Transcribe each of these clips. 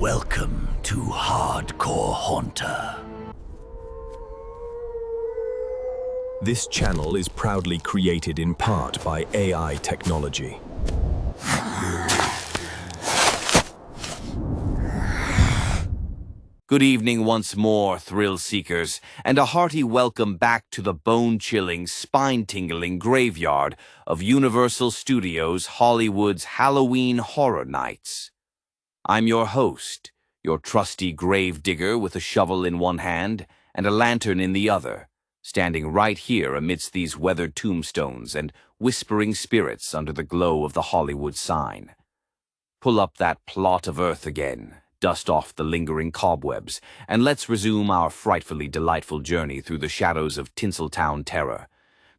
Welcome to Hardcore Haunter. This channel is proudly created in part by AI technology. Good evening once more, thrill seekers, and a hearty welcome back to the bone-chilling, spine-tingling graveyard of Universal Studios Hollywood's Halloween Horror Nights. I'm your host, your trusty grave digger with a shovel in one hand and a lantern in the other, standing right here amidst these weathered tombstones and whispering spirits under the glow of the Hollywood sign. Pull up that plot of earth again, dust off the lingering cobwebs, and let's resume our frightfully delightful journey through the shadows of Tinseltown terror.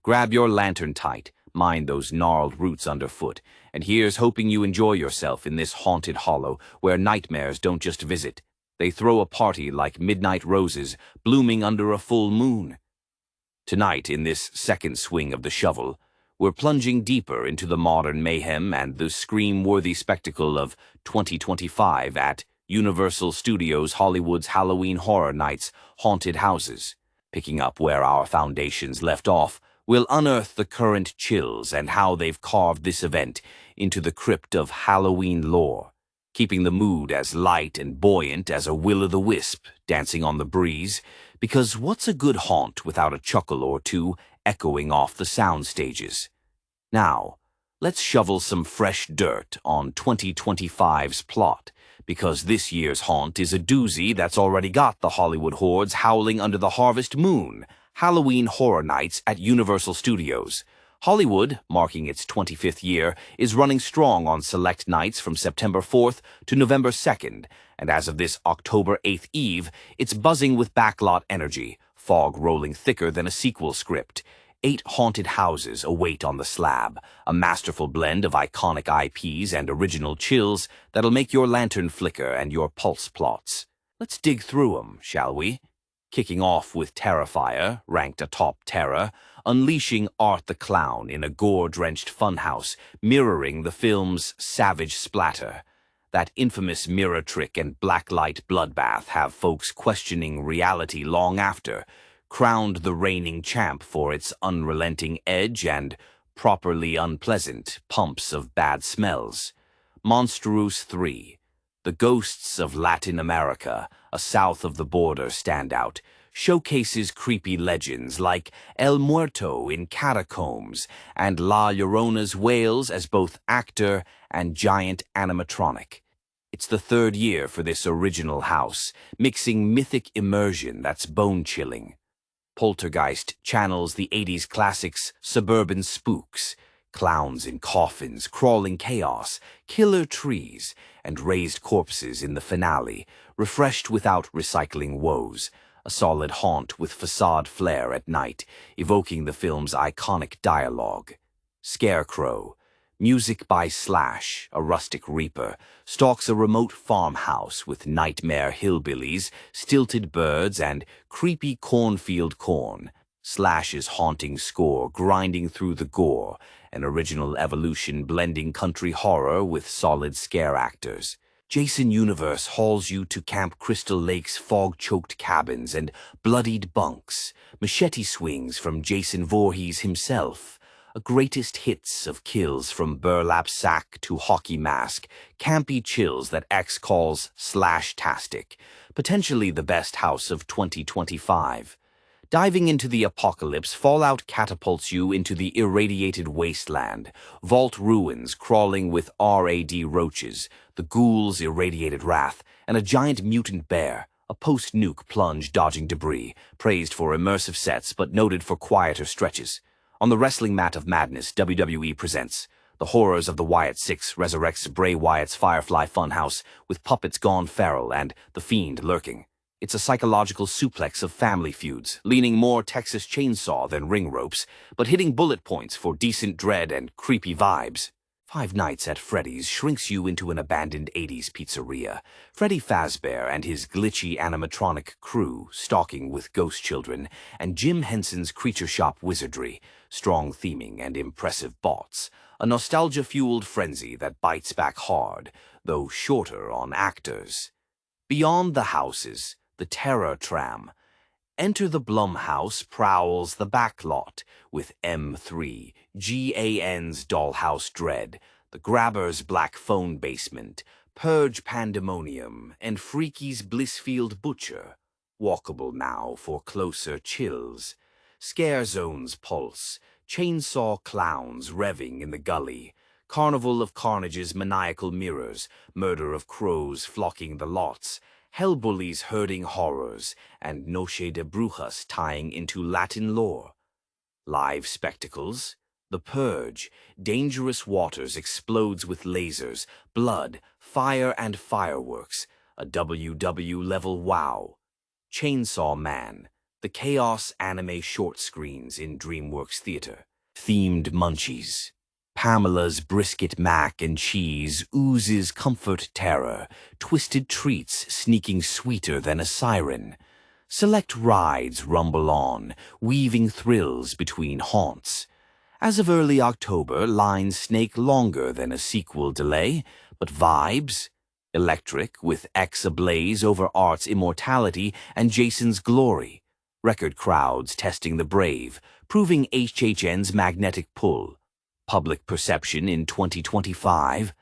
Grab your lantern tight, mind those gnarled roots underfoot, and here's hoping you enjoy yourself in this haunted hollow where nightmares don't just visit. They throw a party like midnight roses blooming under a full moon. Tonight, in this second swing of the shovel, we're plunging deeper into the modern mayhem and the scream-worthy spectacle of 2025 at Universal Studios Hollywood's Halloween Horror Nights Haunted Houses. Picking up where our foundations left off, we'll unearth the current chills and how they've carved this event into the crypt of Halloween lore, keeping the mood as light and buoyant as a will-o'-the-wisp dancing on the breeze, because what's a good haunt without a chuckle or two echoing off the sound stages? Now, let's shovel some fresh dirt on 2025's plot, because this year's haunt is a doozy that's already got the Hollywood hordes howling under the harvest moon. Halloween Horror Nights at Universal Studios. Hollywood, marking its 25th year, is running strong on select nights from September 4th to November 2nd, and as of this October 8th eve, it's buzzing with backlot energy, fog rolling thicker than a sequel script. 8 haunted houses await on the slab, a masterful blend of iconic IPs and original chills that'll make your lantern flicker and your pulse plots. Let's dig through 'em, shall we? Kicking off with Terrifier, ranked atop Terror, unleashing Art the Clown in a gore-drenched funhouse, mirroring the film's savage splatter. That infamous mirror trick and blacklight bloodbath have folks questioning reality long after, crowned the reigning champ for its unrelenting edge and properly unpleasant pumps of bad smells. Monstrous 3. The Ghosts of Latin America, a south of the border standout, showcases creepy legends like El Muerto in Catacombs and La Llorona's wails as both actor and giant animatronic. It's the 3rd year for this original house, mixing mythic immersion that's bone-chilling. Poltergeist channels the 80s classics' suburban spooks, clowns in coffins, crawling chaos, killer trees, and raised corpses in the finale, refreshed without recycling woes, a solid haunt with facade flair at night, evoking the film's iconic dialogue. Scarecrow, music by Slash, a rustic reaper, stalks a remote farmhouse with nightmare hillbillies, stilted birds, and creepy cornfield corn. Slash's haunting score grinding through the gore, an original evolution blending country horror with solid scare actors. Jason Universe hauls you to Camp Crystal Lake's fog-choked cabins and bloodied bunks, machete swings from Jason Voorhees himself, a greatest hits of kills from burlap sack to hockey mask, campy chills that X calls Slash-tastic, potentially the best house of 2025. Diving into the apocalypse, Fallout catapults you into the irradiated wasteland, vault ruins crawling with RAD roaches, the ghouls' irradiated wrath, and a giant mutant bear, a post-nuke plunge dodging debris, praised for immersive sets but noted for quieter stretches. On the wrestling mat of madness, WWE presents The Horrors of the Wyatt Six resurrects Bray Wyatt's Firefly Funhouse with puppets gone feral and The Fiend lurking. It's a psychological suplex of family feuds, leaning more Texas Chainsaw than ring ropes, but hitting bullet points for decent dread and creepy vibes. Five Nights at Freddy's shrinks you into an abandoned 80s pizzeria. Freddy Fazbear and his glitchy animatronic crew stalking with ghost children, and Jim Henson's Creature Shop wizardry, strong theming and impressive bots. A nostalgia-fueled frenzy that bites back hard, though shorter on actors. Beyond the houses, the Terror Tram. Enter the Blumhouse Prowl's the backlot with M3GAN's Dollhouse Dread, the Grabber's Black Phone Basement, Purge Pandemonium, and Freaky's Blissfield Butcher. Walkable now for closer chills. Scare Zone's Pulse, Chainsaw Clowns revving in the gully, Carnival of Carnage's maniacal mirrors, Murder of crows flocking the lots, Hellbullies herding horrors, and Noche de Brujas tying into Latin lore. Live spectacles, The Purge, Dangerous Waters explodes with lasers, blood, fire, and fireworks, a WW-level wow. Chainsaw Man, the Chaos anime short screens in DreamWorks Theater. Themed munchies. Pamela's Brisket mac and cheese oozes comfort terror, twisted treats sneaking sweeter than a siren. Select rides rumble on, weaving thrills between haunts. As of early October, lines snake longer than a sequel delay, but vibes? Electric, with X ablaze over Art's immortality and Jason's glory. Record crowds testing the brave, proving HHN's magnetic pull. Public perception in 2025.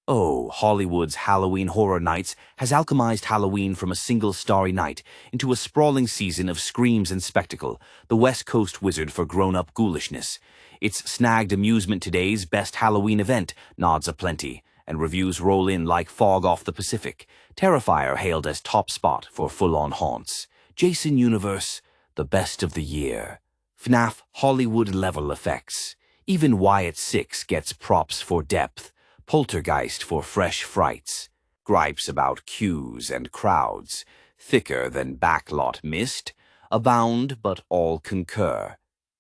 Oh, Hollywood's Halloween Horror Nights has alchemized Halloween from a single starry night into a sprawling season of screams and spectacle, the West Coast wizard for grown-up ghoulishness. It's snagged amusement today's best Halloween event, nods aplenty, and reviews roll in like fog off the Pacific. Terrifier hailed as top spot for full-on haunts. Jason Universe, the best of the year. FNAF Hollywood-level effects. Even Wyatt 6 gets props for depth, Poltergeist for fresh frights, gripes about queues and crowds, thicker than backlot mist, abound but all concur.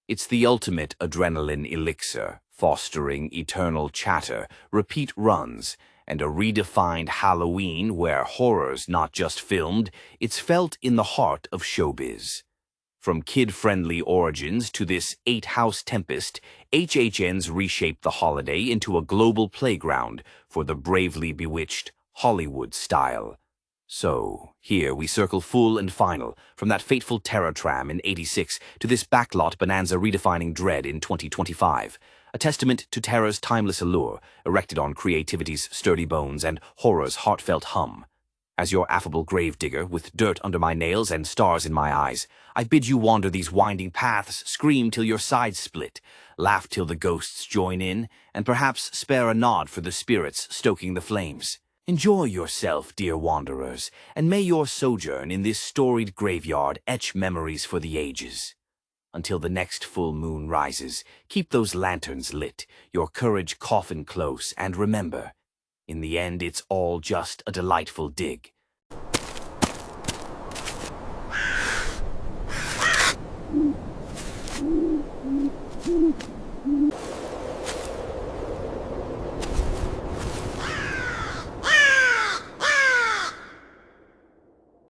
It's the ultimate adrenaline elixir, fostering eternal chatter, repeat runs, and a redefined Halloween where horror's not just filmed, it's felt in the heart of showbiz. From kid-friendly origins to this 8-house tempest, HHN's reshaped the holiday into a global playground for the bravely bewitched Hollywood style. So, here we circle full and final, from that fateful Terror Tram in '86 to this backlot bonanza redefining dread in 2025. A testament to terror's timeless allure, erected on creativity's sturdy bones and horror's heartfelt hum. As your affable gravedigger, with dirt under my nails and stars in my eyes, I bid you wander these winding paths, scream till your sides split, laugh till the ghosts join in, and perhaps spare a nod for the spirits stoking the flames. Enjoy yourself, dear wanderers, and may your sojourn in this storied graveyard etch memories for the ages. Until the next full moon rises, keep those lanterns lit, your courage coffin close, and remember, in the end, it's all just a delightful dig. Mm-hmm.